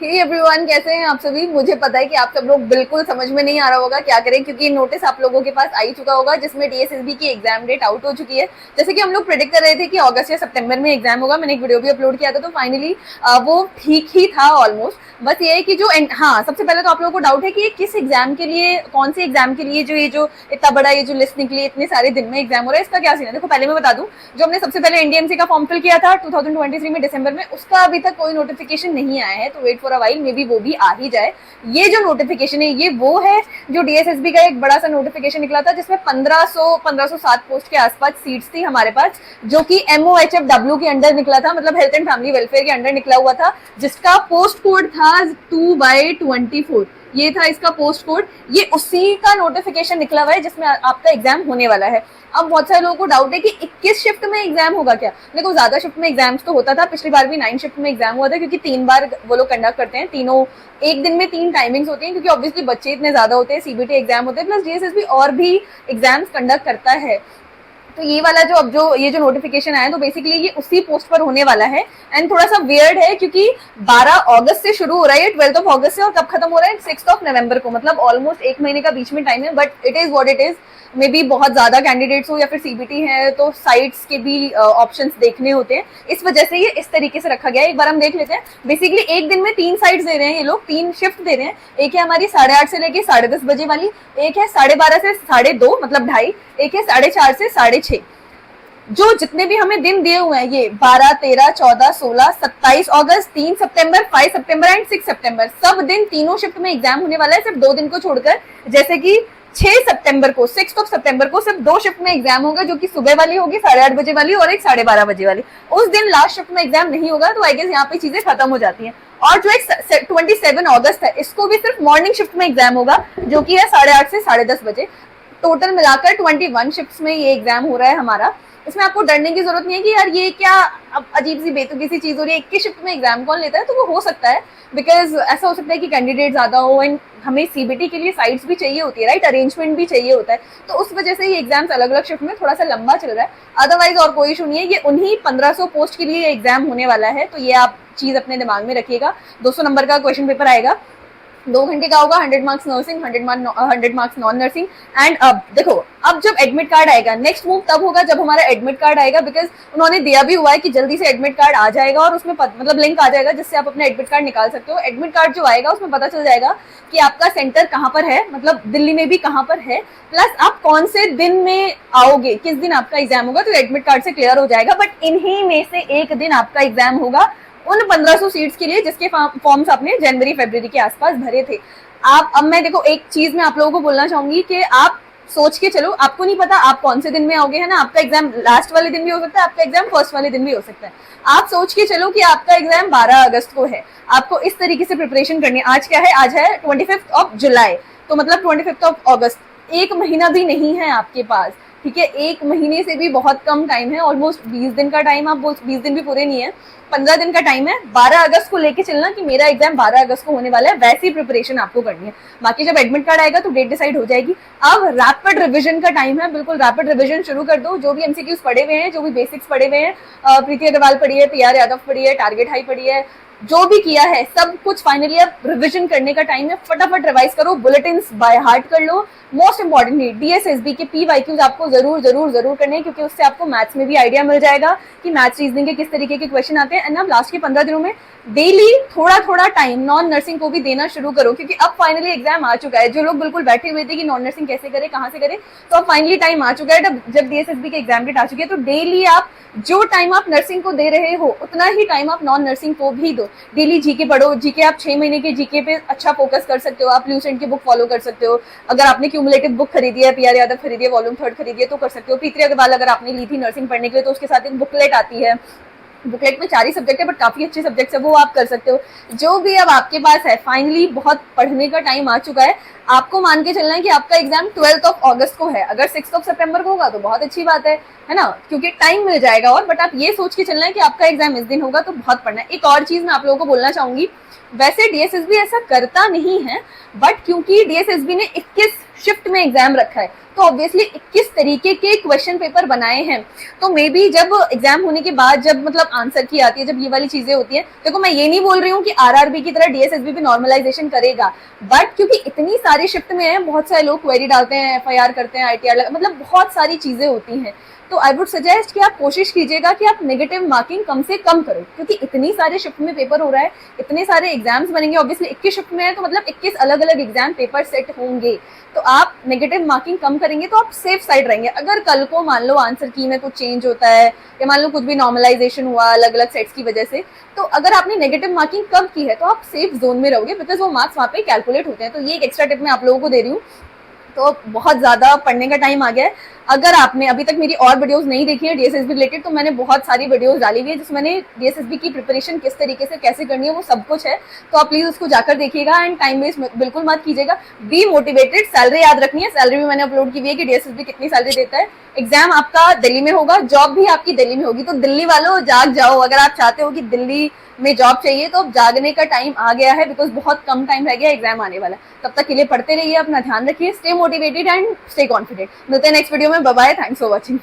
Hey everyone, कैसे हैं आप सभी। मुझे पता है कि आप सब लोग बिल्कुल समझ में नहीं आ रहा होगा क्या करें, क्योंकि नोटिस आप लोगों के पास आ ही चुका होगा जिसमें डीएसएसबी की एग्जाम डेट आउट हो चुकी है। जैसे कि हम लोग प्रेडिक्ट कर रहे थे कि अगस्त या सितंबर में एग्जाम होगा। मैंने एक वीडियो भी अपलोड किया था, तो फाइनली वो ठीक ही था ऑलमोस्ट। बस ये है कि जो हाँ, सबसे पहले तो आप लोगों को डाउट है कि ये किस एग्जाम के लिए, कौन से एग्जाम के लिए जो इतना बड़ा ये जो लिस्ट निकली, इतने सारे दिन में एग्जाम हो रहा है, इसका क्या सीन है। देखो, पहले मैं बता दूं, जो हमने सबसे पहले एनडीएमसी का फॉर्म फिल किया था 2023 में दिसंबर में, उसका अभी तक कोई नोटिफिकेशन नहीं आया है, तो wait for a while, maybe वो भी आ ही जाए। ये जो नोटिफिकेशन है, ये वो है जो डीएसएसबी का एक बड़ा सा नोटिफिकेशन निकला था, जिसमें 1507 पोस्ट के आसपास सीट्स थी हमारे पास, जो कि एमओएचएफडब्ल्यू के अंडर निकला था, मतलब हेल्थ एंड फैमिली वेलफेयर के अंडर निकला हुआ था, जिसका पोस्ट कोड था 2/24। ये था इसका पोस्ट कोड। ये उसी का नोटिफिकेशन निकला हुआ है जिसमें आपका एग्जाम होने वाला है। अब बहुत सारे लोगों को डाउट है कि 21 शिफ्ट में एग्जाम होगा क्या। देखो, ज्यादा शिफ्ट में एग्जाम्स तो होता था, पिछली बार भी 9 शिफ्ट में एग्जाम हुआ था, क्योंकि 3 बार वो लोग कंडक्ट करते हैं, तीनों एक दिन में 3 टाइमिंग्स होती हैं, क्योंकि ऑब्वियसली बच्चे इतने ज्यादा होते हैं, सीबीटी एग्जाम होते हैं, प्लस डीएसएसबी और भी एग्जाम्स कंडक्ट करता है। तो ये वाला ये जो नोटिफिकेशन आया, तो बेसिकली ये उसी पोस्ट पर होने वाला है। एंड थोड़ा सा वियर्ड है, क्योंकि 12 अगस्त से शुरू हो रहा है, 12 अगस्त से, और कब खत्म हो रहा है, 6 नवंबर को, मतलब ऑलमोस्ट एक महीने का बीच में टाइम है। But it is what it is. May be बहुत ज्यादा कैंडिडेट्स हो या फिर सीबीटी है, तो साइट्स के भी ऑप्शंस देखने होते हैं, इस वजह से ये इस तरीके से रखा गया है। एक बार हम देख लेते हैं। बेसिकली एक दिन में 3 साइट्स दे रहे हैं ये लोग, 3 शिफ्ट दे रहे हैं। एक है हमारी 8:30 से लेके 10:30 बजे वाली, एक है 12:30 से 2:30, मतलब 2:30, एक है 4:30 से 6:30। जो जितने भी हमें दिन दिए हुए हैं, ये 12, 13, 14, 16, 27 अगस्त, 3 सितंबर, 5 सितंबर एंड 6 सितंबर, सब दिन तीनों शिफ्ट में एग्जाम होने वाला है, सिर्फ 2 दिन को छोड़कर। जैसे कि 6 सितंबर को, 6 सितंबर को सिर्फ 2 शिफ्ट में एग्जाम होगा, जो कि सुबह वाली होगी 8:30 बजे वाली, और एक 12:30 बजे वाली। उस दिन लास्ट शिफ्ट में एग्जाम नहीं होगा, तो आई गेस यहाँ पे चीजें खत्म हो जाती हैं। और जो एक 27 अगस्त है, इसको भी सिर्फ मॉर्निंग शिफ्ट में एग्जाम होगा, जो कि है 8:30 से 10:30 बजे। टोटल मिलाकर 21 शिफ्ट में ये एग्जाम हो रहा है हमारा। इसमें आपको डरने की जरूरत नहीं है कि यार ये क्या अब अजीब सी बेतुकी सी चीज हो रही है, 21 शिफ्ट में एग्जाम कौन लेता है। तो वो हो सकता है, बिकॉज ऐसा हो सकता है कि कैंडिडेट ज्यादा हो, एंड हमें सीबीटी के लिए साइट्स भी चाहिए होती है, राइट, अरेंजमेंट भी चाहिए होता है, तो उस वजह से ये एग्जाम्स अलग अलग शिफ्ट में थोड़ा सा लंबा चल रहा है। अदरवाइज और कोई इशू नहीं है। ये उन्हीं 1500 पोस्ट के लिए एग्जाम होने वाला है, तो ये आप चीज अपने दिमाग में रखिएगा। 200 नंबर का क्वेश्चन पेपर आएगा, 2 घंटे का होगा, 100 marks nursing, 100 marks non nursing. And अब देखो, अब जब एडमिट कार्ड आएगा, नेक्स्ट मूव तब होगा जब हमारा एडमिट कार्ड आएगा, बिकॉज उन्होंने दिया भी हुआ है कि जल्दी से एडमिट कार्ड आ जाएगा, और उसमें मतलब लिंक आ जाएगा जिससे आप अपना एडमिट कार्ड निकाल सकते हो। एडमिट कार्ड जो आएगा उसमें पता चल जाएगा कि आपका सेंटर कहाँ पर है, मतलब दिल्ली में भी कहाँ पर है, प्लस आप कौन से दिन में आओगे, किस दिन आपका एग्जाम होगा, तो एडमिट कार्ड से क्लियर हो जाएगा। बट इन्हीं में से एक दिन आपका एग्जाम होगा उन 1500 सीट्स के लिए जिसके फॉर्म्स आपने जनवरी फरवरी के आसपास भरे थे। आप अब मैं देखो, एक चीज मैं आप लोगों को बोलना चाहूंगी कि आप सोच के चलो, आपको नहीं पता आप कौन से दिन में आओगे, है ना। आपका एग्जाम लास्ट वाले दिन भी हो सकता है, आपका एग्जाम फर्स्ट वाले दिन भी हो सकता है। आप सोच के चलो कि आपका एग्जाम 12 अगस्त को है, आपको इस तरीके से प्रिपरेशन करनी है। आज क्या है, आज है 25 जुलाई, तो मतलब 25 अगस्त, एक महीना भी नहीं है आपके पास, ठीक है। एक महीने से भी बहुत कम टाइम है, ऑलमोस्ट 20 दिन का टाइम, आप 20 दिन भी पूरे नहीं है, 15 दिन का टाइम है। 12 अगस्त को लेके चलना कि मेरा एग्जाम 12 अगस्त को होने वाला है, वैसी प्रिपरेशन आपको करनी है। बाकी जब एडमिट कार्ड आएगा तो डेट डिसाइड हो जाएगी। अब रैपिड रिवीजन का टाइम है, बिल्कुल रैपिड रिवीजन शुरू कर दो। जो भी एमसीक्यूज पढ़े हुए हैं, जो भी बेसिक्स पढ़े हुए हैं, प्रीति अग्रवाल पढ़ी है, पीआर यादव पढ़ी है, टारगेट हाई पढ़ी है, जो भी किया है सब कुछ फाइनली अब रिवीजन करने का टाइम है। फटाफट रिवाइज करो, बुलेटिन्स बाय हार्ट कर लो। मोस्ट इंपॉर्टेंटली डीएसएसबी के पीवाईक्यूज आपको जरूर जरूर जरूर करने हैं, क्योंकि उससे आपको मैथ्स में भी आइडिया मिल जाएगा कि मैथ्स रीजनिंग के किस तरीके के क्वेश्चन आते हैं। एंड अब लास्ट के 15 दिनों में डेली थोड़ा थोड़ा टाइम नॉन नर्सिंग को भी देना शुरू करो, क्योंकि अब फाइनली एग्जाम आ चुका है। जो लोग बिल्कुल बैठे हुए थे कि नॉन नर्सिंग कैसे करे, कहाँ से करे, तो अब फाइनली टाइम आ चुका है। जब डीएसएसबी के एग्जाम डेट आ चुकी है, तो डेली आप जो टाइम आप नर्सिंग को दे रहे हो, उतना ही टाइम आप नॉन नर्सिंग को भी दो। डेली जीके पढ़ो। जीके आप 6 महीने के जीके पे अच्छा फोकस कर सकते हो। आप ल्यूसेंट की बुक फॉलो कर सकते हो। अगर आपने क्यूमुलेटिव बुक खरीदी है, पीआर यादव खरीदी है, वॉल्यूम 3 खरीदी है, तो कर सकते हो। प्रीति अग्रवाल अगर आपने ली थी नर्सिंग पढ़ने के लिए, तो उसके साथ एक बुकलेट आती है। बुकलेट में 4 ही सब्जेक्ट है, बट काफी अच्छे सब्जेक्ट है, वो आप कर सकते हो। जो भी अब आपके पास है, फाइनली बहुत पढ़ने का टाइम आ चुका है। आपको मान के चलना है कि आपका एग्जाम 12 अगस्त को है। अगर 6 सितंबर को होगा तो बहुत अच्छी बात है ना, क्योंकि टाइम मिल जाएगा। और बट आप ये सोच के चलना है कि आपका एग्जाम इस दिन होगा, तो बहुत पढ़ना है। एक और चीज मैं आप लोगों को बोलना चाहूंगी, वैसे डीएसएसबी ऐसा करता नहीं है, बट क्योंकि डीएसएसबी ने 21 शिफ्ट में एग्जाम रखा है, तो ऑब्वियसली 21 तरीके के क्वेश्चन पेपर बनाए हैं। तो मे बी जब एग्जाम होने के बाद जब मतलब आंसर की आती है, जब ये वाली चीजें होती है, देखो मैं ये नहीं बोल रही हूँ कि आरआरबी की तरह डीएसएसबी भी नॉर्मलाइजेशन करेगा, बट क्योंकि इतनी सारी शिफ्ट में है, बहुत सारे लोग क्वेरी डालते हैं, एफआईआर करते हैं, आईटीआर, मतलब बहुत सारी चीजें होती हैं। तो आई वुड सजेस्ट कि आप कोशिश कीजिएगा कि आप नेगेटिव मार्किंग कम से कम करो, क्योंकि इतनी सारे शिफ्ट में पेपर हो रहा है, इतने सारे एग्जाम्स बनेंगे, ऑब्वियसली 21 शिफ्ट में है तो मतलब 21 अलग अलग एग्जाम पेपर सेट होंगे, तो आप नेगेटिव मार्किंग कम करेंगे तो आप सेफ साइड रहेंगे। अगर कल को मान लो आंसर की में कुछ चेंज होता है या मान लो कुछ भी नॉर्मलाइजेशन हुआ अलग अलग सेट्स की वजह से, तो अगर आपने नेगेटिव मार्किंग कम की है तो आप सेफ जोन में रहोगे, बिकॉज वो मार्क्स वहाँ पे कैलकुलेट होते हैं। तो ये एक एक्स्ट्रा टिप मैं आप लोगों को दे रही हूँ। तो बहुत ज्यादा पढ़ने का टाइम आ गया है। अगर आपने अभी तक मेरी और वीडियोस नहीं देखी है डीएसएसबी रिलेटेड, तो मैंने बहुत सारी वीडियोस डाली हुई है जिसमें मैंने डीएसएसबी की प्रिपरेशन किस तरीके से कैसे करनी है वो सब कुछ है, तो आप प्लीज उसको जाकर देखिएगा एंड टाइम वेस्ट बिल्कुल मत कीजिएगा। बी मोटिवेटेड, सैलरी याद रखनी है, सैलरी भी मैंने अपलोड की हुई है कि डीएसएसबी कितनी सैलरी देता है। एग्जाम आपका दिल्ली में होगा, जॉब भी आपकी दिल्ली में होगी, तो दिल्ली वालों जाग जाओ। अगर आप चाहते हो कि दिल्ली में जॉब चाहिए तो जागने का टाइम आ गया है, बिकॉज बहुत कम टाइम रह गया, एग्जाम आने वाला है। तब तक के लिए पढ़ते रहिए, अपना ध्यान रखिए, stay motivated and stay confident. मिलते हैं नेक्स्ट वीडियो में, bye bye, thanks for watching.